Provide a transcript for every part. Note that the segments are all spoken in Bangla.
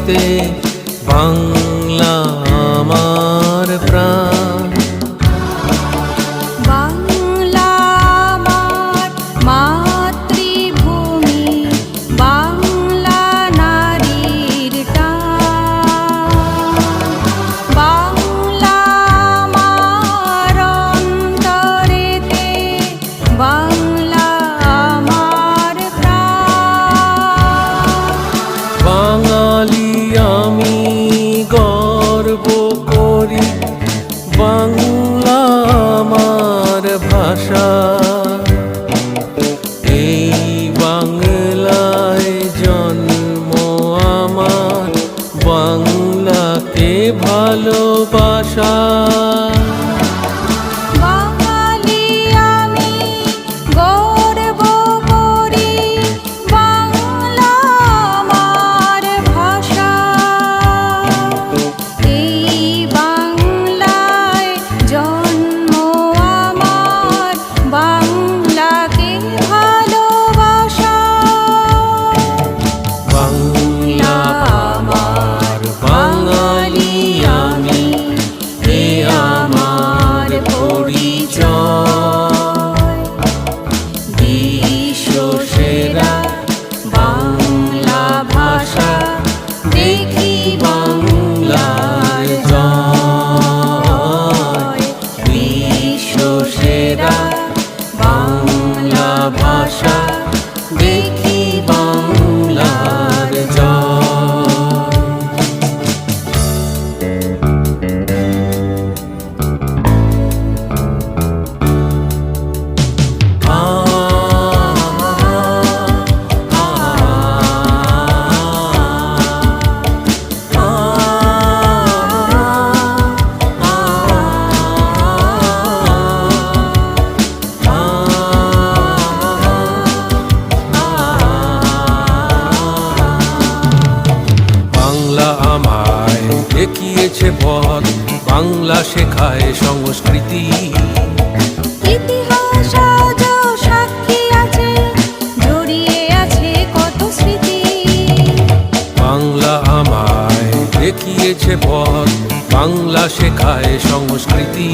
ধরতে বাংলা আমার প্রাণ। বাংলা আমার মাতৃভূমি, বাংলা নারীর টান। বাংলা আমার অন্তরেতে, বাংলা আমার প্রাণ। বাঙালি আমি গর্ব করি, বাংলা আমার ভাষা। এই বাংলায় জন্ম আমার, বাংলাকে ভালোবাসা। বাঙালি আমি গর্ব করি, বাংলা আমার ভাষা। এই বাংলায় জন্ম আমার, বাংলাকে ভালোবাসা। বাংলা আমার, বাঙালি আমি, এ আমার পরিচয়। বিশ্ব সেরা বাংলা ভাষা, দেখি বাংলার জয়। বিশ্ব সেরা বাংলা ভাষা, দেখি বাংলার জয়। বাংলা আমায় দেখিয়েছে পথ, বাংলা শেখায় সংস্কৃতি। ইতিহাস আজও সাক্ষী আছে, জড়িয়ে আছে কত স্মৃতি। বাংলা আমায় দেখিয়েছে পথ, বাংলা শেখায় সংস্কৃতি।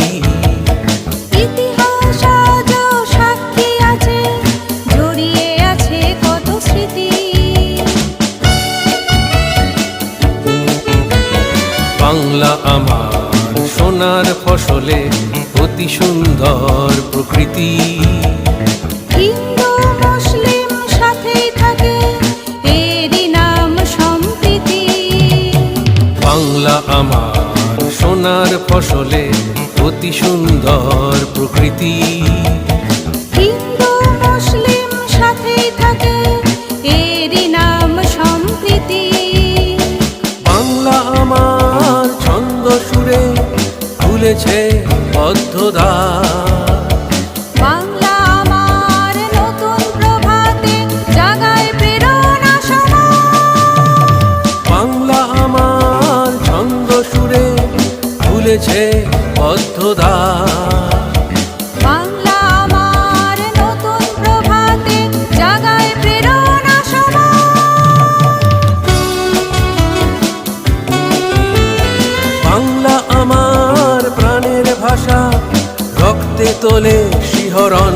ইতিহাস আজও সাক্ষী আছে, জড়িয়ে আছে কত স্মৃতি। বাংলা আমার সোনার ফসলে অতি সুন্দর প্রকৃতি। হিন্দু মুসলিম সাথেই থাকে, এরই নাম সম্প্রীতি। বাংলা আমার সোনার ফসলে অতি সুন্দর প্রকৃতি। হিন্দু মুসলিম সাথেই থাকে, এরই নাম সম্প্রীতি। বাংলা আমার ছন্দ সুরে তুলেছে বদ্ধদা। বাংলা আমার নতুন প্রভাতে জাগায় প্রেরণা সমাজ। বাংলা আমার ছন্দ সুরে তুলেছে বদ্ধদা। বাংলা আমার নতুন প্রভাতে জাগায় প্রেরণা সমাজ। বাংলা আমার প্রাণের ভাষা, রক্তে তোলে শিহরণ।